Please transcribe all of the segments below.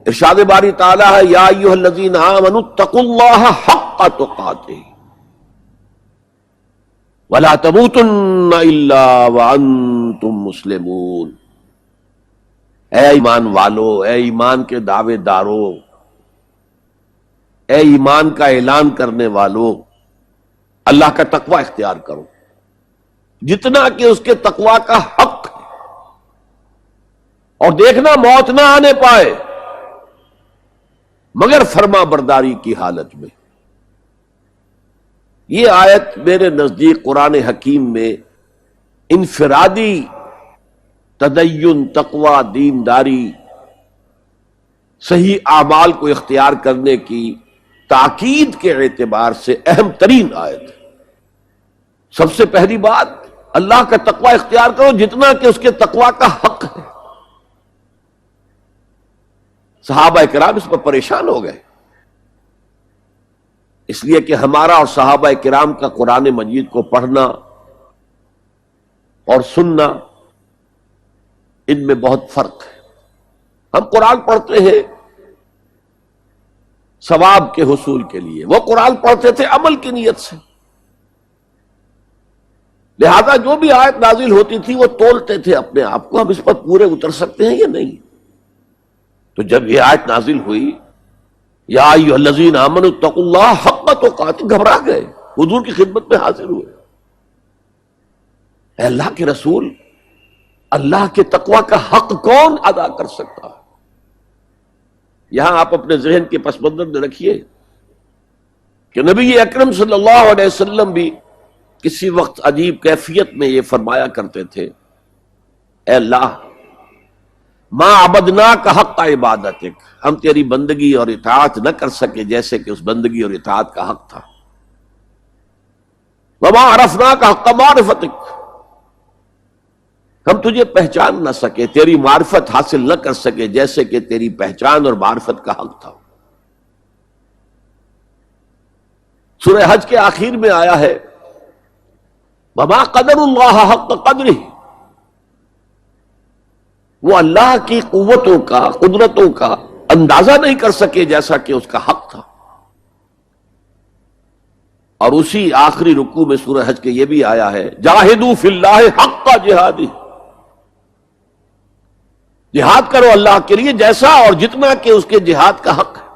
ارشاد باری تعالیٰ ہے یا ایھا الذین آمنوا اتقوا اللہ حق تقاتہ ولا تموتن الا وانتم مسلمون۔ اے ایمان والو، اے ایمان کے دعوے دارو، اے ایمان کا اعلان کرنے والو، اللہ کا تقوی اختیار کرو جتنا کہ اس کے تقوی کا حق ہے، اور دیکھنا موت نہ آنے پائے مگر فرما برداری کی حالت میں۔ یہ آیت میرے نزدیک قرآن حکیم میں انفرادی تدین، تقوی، دینداری، صحیح اعمال کو اختیار کرنے کی تاکید کے اعتبار سے اہم ترین آیت ہے۔ سب سے پہلی بات، اللہ کا تقوی اختیار کرو جتنا کہ اس کے تقوی کا حق ہے۔ صحابہ کرام اس پر پریشان ہو گئے، اس لیے کہ ہمارا اور صحابہ کرام کا قرآن مجید کو پڑھنا اور سننا، ان میں بہت فرق ہے۔ ہم قرآن پڑھتے ہیں ثواب کے حصول کے لیے، وہ قرآن پڑھتے تھے عمل کی نیت سے، لہذا جو بھی آیت نازل ہوتی تھی وہ تولتے تھے اپنے آپ کو، ہم اس پر پورے اتر سکتے ہیں یا نہیں۔ تو جب یہ آیت نازل ہوئی یا ایھا الذین آمنوا اتقوا اللہ حق تقاتہ، گھبرا گئے، حضور کی خدمت میں حاضر ہوئے۔ اے اللہ کے رسول، اللہ کے تقوی کا حق کون ادا کر سکتا ہے؟ یہاں آپ اپنے ذہن کے پس منظر میں رکھیے کہ نبی اکرم صلی اللہ علیہ وسلم بھی کسی وقت عجیب کیفیت میں یہ فرمایا کرتے تھے، اے اللہ ما عبدناک حق عبادتک، ہم تیری بندگی اور اطاعت نہ کر سکے جیسے کہ اس بندگی اور اطاعت کا حق تھا۔ وما عرفناک حق معرفتک، ہم تجھے پہچان نہ سکے، تیری معرفت حاصل نہ کر سکے جیسے کہ تیری پہچان اور معرفت کا حق تھا۔ سورہ حج کے آخر میں آیا ہے وما قدر اللہ حق قدرہ، وہ اللہ کی قوتوں کا، قدرتوں کا اندازہ نہیں کر سکے جیسا کہ اس کا حق تھا۔ اور اسی آخری رکوع میں سورہ حج کے یہ بھی آیا ہے جاہدوا فی اللہ حق جہادہ، جہاد کرو اللہ کے لیے جیسا اور جتنا کہ اس کے جہاد کا حق ہے۔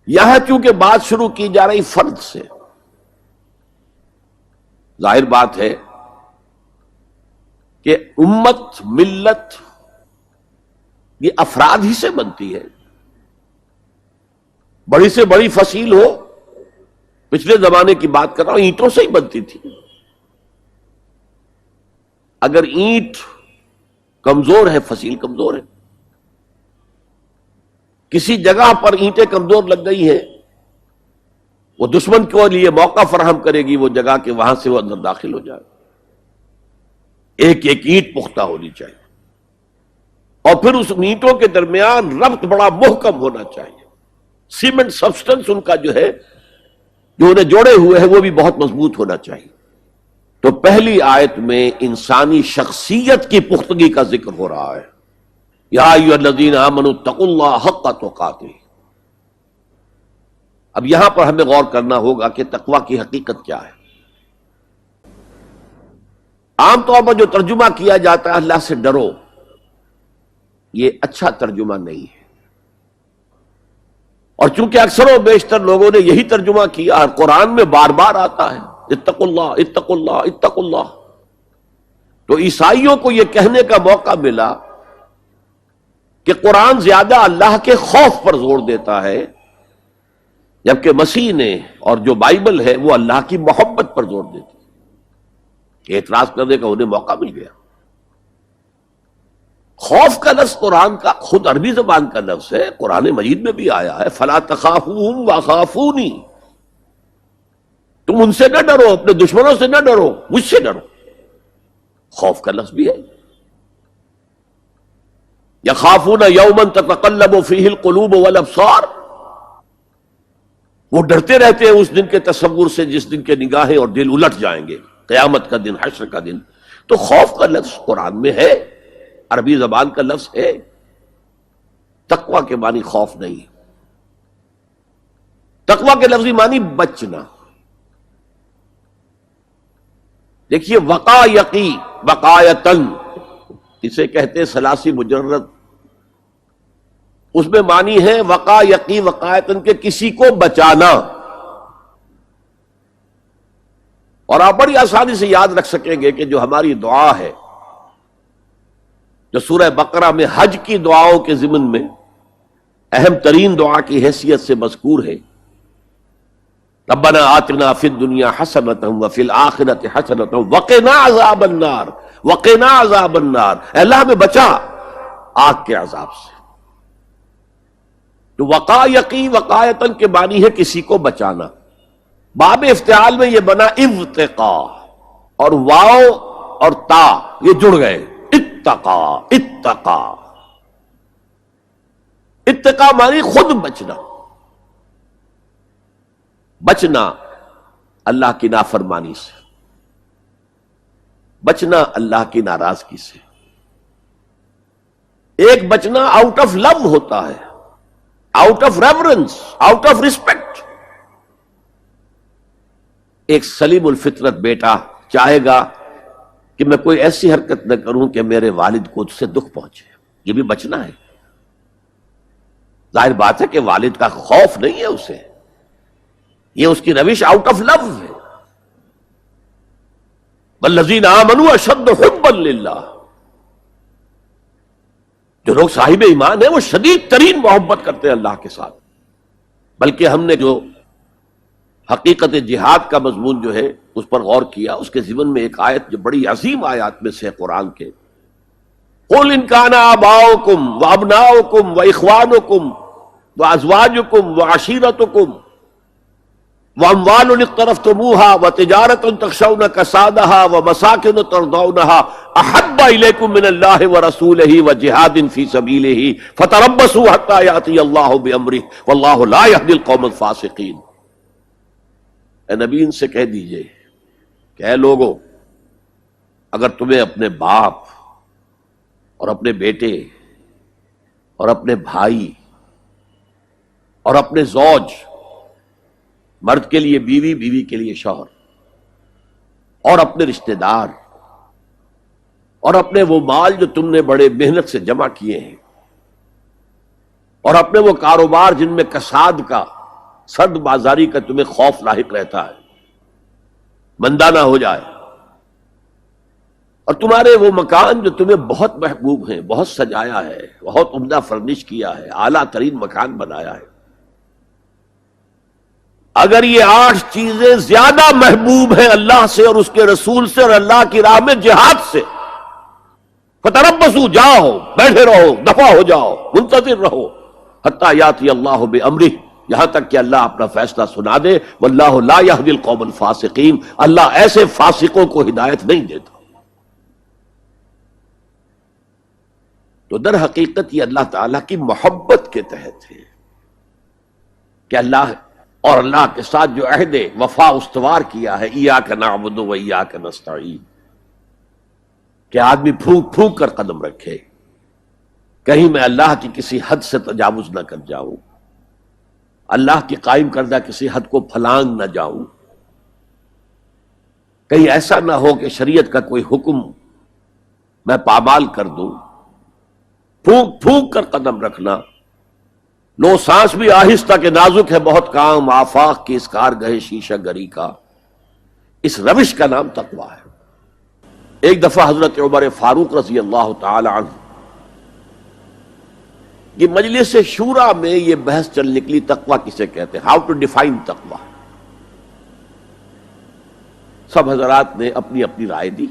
یہاں چونکہ بات شروع کی جا رہی فرد سے، ظاہر بات ہے کہ امت، ملت یہ افراد ہی سے بنتی ہے۔ بڑی سے بڑی فصیل ہو، پچھلے زمانے کی بات کر رہا ہوں، اینٹوں سے ہی بنتی تھی۔ اگر اینٹ کمزور ہے، فصیل کمزور ہے۔ کسی جگہ پر اینٹیں کمزور لگ گئی ہیں، وہ دشمن کے لیے موقع فراہم کرے گی وہ جگہ کہ وہاں سے وہ اندر داخل ہو جائے۔ ایک ایک اینٹ پختہ ہونی چاہیے، اور پھر اس اینٹوں کے درمیان ربط بڑا محکم ہونا چاہیے۔ سیمنٹ سبسٹنس ان کا جو ہے، جو انہیں جوڑے ہوئے ہیں، وہ بھی بہت مضبوط ہونا چاہیے۔ تو پہلی آیت میں انسانی شخصیت کی پختگی کا ذکر ہو رہا ہے، یا ایھا الذین آمنوا اتقوا اللہ حق تقاتہ۔ اب یہاں پر ہمیں غور کرنا ہوگا کہ تقوی کی حقیقت کیا ہے۔ عام طور پر جو ترجمہ کیا جاتا ہے اللہ سے ڈرو، یہ اچھا ترجمہ نہیں ہے، اور چونکہ اکثر و بیشتر لوگوں نے یہی ترجمہ کیا، قرآن میں بار بار آتا ہے اتقوا اللہ اتقوا اللہ اتقوا اللہ، تو عیسائیوں کو یہ کہنے کا موقع ملا کہ قرآن زیادہ اللہ کے خوف پر زور دیتا ہے، جبکہ مسیح نے اور جو بائبل ہے وہ اللہ کی محبت پر زور دیتی ہے۔ اعتراض کرنے کا انہیں موقع مل گیا۔ خوف کا لفظ قرآن کا خود عربی زبان کا لفظ ہے، قرآن مجید میں بھی آیا ہے فلا تخافوہم وخافونی، تم ان سے نہ ڈرو، اپنے دشمنوں سے نہ ڈرو، مجھ سے ڈرو۔ خوف کا لفظ بھی ہے۔ یخافون یوما تتقلب فیہ القلوب والابصار، وہ ڈرتے رہتے ہیں اس دن کے تصور سے جس دن کے نگاہیں اور دل الٹ جائیں گے، قیامت کا دن، حشر کا دن۔ تو خوف کا لفظ قرآن میں ہے، عربی زبان کا لفظ ہے، تقوی کے معنی خوف نہیں، تقوی کے لفظی معنی بچنا. دیکھیے وقا یقی وقایتن، اسے کہتے ثلاثی مجرد، اس میں معنی ہے وقا یقی وقایتن کے کسی کو بچانا. اور آپ بڑی آسانی سے یاد رکھ سکیں گے کہ جو ہماری دعا ہے، جو سورہ بقرہ میں حج کی دعاؤں کے ضمن میں اہم ترین دعا کی حیثیت سے مذکور ہے، ربنا آتنا فی الدنیا حسنۃ وفی الآخرۃ حسنۃ وقنا عذاب النار، وقنا عذاب النار، اے اللہ ہمیں بچا آگ کے عذاب سے. تو وقا یقی وقایتن کے معنی ہے کسی کو بچانا. باب افتعال میں یہ بنا اتقا، اور واو اور تا یہ جڑ گئے، اتقا اتقا. اتقا معنی خود بچنا، بچنا اللہ کی نافرمانی سے، بچنا اللہ کی ناراضگی سے. ایک بچنا آؤٹ آف لو ہوتا ہے، out of reverence, out of respect. ایک سلیم الفطرت بیٹا چاہے گا کہ میں کوئی ایسی حرکت نہ کروں کہ میرے والد کو اس سے دکھ پہنچے، یہ بھی بچنا ہے. ظاہر بات ہے کہ والد کا خوف نہیں ہے اسے، یہ اس کی روش آؤٹ آف لو ہے. والذین آمنوا اشد حبا للہ، جو لوگ صاحب ایمان ہیں وہ شدید ترین محبت کرتے ہیں اللہ کے ساتھ. بلکہ ہم نے جو حقیقت جہاد کا مضمون جو ہے اس پر غور کیا، اس کے ضمن میں ایک آیت جو بڑی عظیم آیات میں سے قرآن کے، قُلْ إِنْ كَانَ آبَاؤُكُمْ وَأَبْنَاؤُكُمْ وَإِخْوَانُكُمْ وَأَزْوَاجُكُمْ وَعَشِيرَتُكُمْ وَأَمْوَالٌ اقْتَرَفْتُمُوهَا وَتِجَارَةٌ تَخْشَوْنَ كَسَادَهَا وَمَسَاكِنُ تَرْضَوْنَهَا أَحَبَّ إِلَيْكُم مِّنَ اللَّهِ وَرَسُولِهِ وَجِهَادٍ فِي سَبِيلِهِ فَتَرَبَّصُوا حَتَّىٰ يَأْتِيَ اللَّهُ بِأَمْرِهِ وَاللَّهُ لَا يَهْدِي الْقَوْمَ الْفَاسِقِينَ. اے نبی ان سے کہہ دیجئے کہ اے لوگو، اگر تمہیں اپنے باپ اور اپنے بیٹے اور اپنے بھائی اور اپنے زوج، مرد کے لیے بیوی، بیوی کے لیے شوہر، اور اپنے رشتہ دار اور اپنے وہ مال جو تم نے بڑے محنت سے جمع کیے ہیں، اور اپنے وہ کاروبار جن میں کساد کا، سرد بازاری کا تمہیں خوف لاحق رہتا ہے، مندہ نہ ہو جائے، اور تمہارے وہ مکان جو تمہیں بہت محبوب ہیں، بہت سجایا ہے، بہت عمدہ فرنش کیا ہے، اعلیٰ ترین مکان بنایا ہے، اگر یہ 8 چیزیں زیادہ محبوب ہیں اللہ سے اور اس کے رسول سے اور اللہ کی راہ میں جہاد سے، فتربصوا، جاؤ، بیٹھے رہو، دفع ہو جاؤ، منتظر رہو، حتیٰ یاتی اللہ بامرہ، یہاں تک کہ اللہ اپنا فیصلہ سنا دے. واللہ لا یہدی القوم الفاسقین، اللہ ایسے فاسقوں کو ہدایت نہیں دیتا. تو در حقیقت یہ اللہ تعالیٰ کی محبت کے تحت ہے کہ اللہ اور اللہ کے ساتھ جو عہد وفا استوار کیا ہے، ایاک نعبد و ایاک نستعین، کہ آدمی پھونک پھونک کر قدم رکھے، کہیں میں اللہ کی کسی حد سے تجاوز نہ کر جاؤں، اللہ کی قائم کردہ کسی حد کو پھلانگ نہ جاؤں، کہیں ایسا نہ ہو کہ شریعت کا کوئی حکم میں پامال کر دوں. پھونک پھونک کر قدم رکھنا، لو سانس بھی آہستہ کہ نازک ہے بہت کام، آفاق کی اس کارگہ شیشہ گری کا، اس روش کا نام تقویٰ ہے. ایک دفعہ حضرت عمر فاروق رضی اللہ تعالی عنہ یہ مجلس شورا میں یہ بحث چل نکلی، تقویٰ کسے کہتے ہیں، ہاؤ ٹو ڈیفائن تقویٰ. سب حضرات نے اپنی اپنی رائے دی.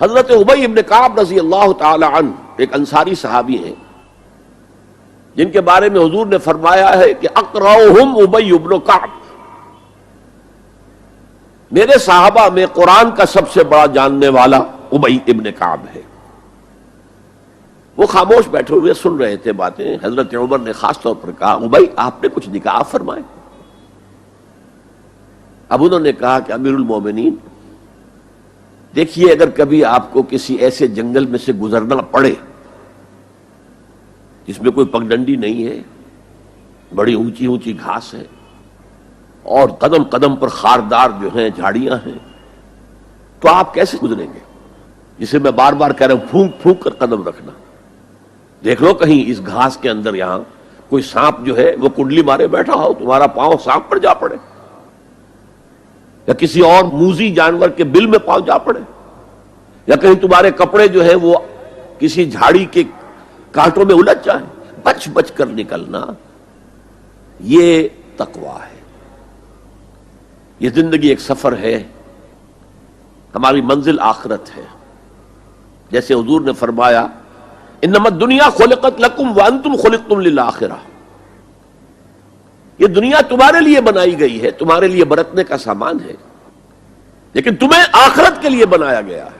حضرت ابی بن کعب رضی اللہ تعالی عنہ ایک انصاری صحابی ہیں جن کے بارے میں حضور نے فرمایا ہے کہ اقرأہم ابی بن کعب، میرے صحابہ میں قرآن کا سب سے بڑا جاننے والا ابی ابن کعب ہے. وہ خاموش بیٹھے ہوئے سن رہے تھے باتیں. حضرت عمر نے خاص طور پر کہا، ابی آپ نے کچھ نکاح فرمائے؟ اب انہوں نے کہا کہ امیر المومنین دیکھیے، اگر کبھی آپ کو کسی ایسے جنگل میں سے گزرنا پڑے جس میں کوئی پگڈنڈی نہیں ہے، بڑی اونچی اونچی گھاس ہے، اور قدم قدم پر خاردار جو ہیں جھاڑیاں ہیں، تو آپ کیسے گزریں گے؟ جسے میں بار بار کہہ رہا ہوں، پھونک پھونک کر قدم رکھنا۔ دیکھ لو کہیں اس گھاس کے اندر یہاں کوئی سانپ جو ہے وہ کنڈلی مارے بیٹھا ہو، تمہارا پاؤں سانپ پر جا پڑے، یا کسی اور موذی جانور کے بل میں پاؤں جا پڑے، یا کہیں تمہارے کپڑے جو ہے وہ کسی جھاڑی کے کانٹوں میں الجھ جائیں، بچ بچ کر نکلنا، یہ تقویٰ ہے۔ یہ زندگی ایک سفر ہے، ہماری منزل آخرت ہے۔ جیسے حضور نے فرمایا، انما الدنیا خلقت لکم وانتم خلقتم للآخرہ، یہ دنیا تمہارے لیے بنائی گئی ہے، تمہارے لیے برتنے کا سامان ہے، لیکن تمہیں آخرت کے لیے بنایا گیا ہے،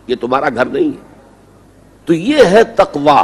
یہ تمہارا گھر نہیں ہے۔ تو یہ ہے تقویٰ۔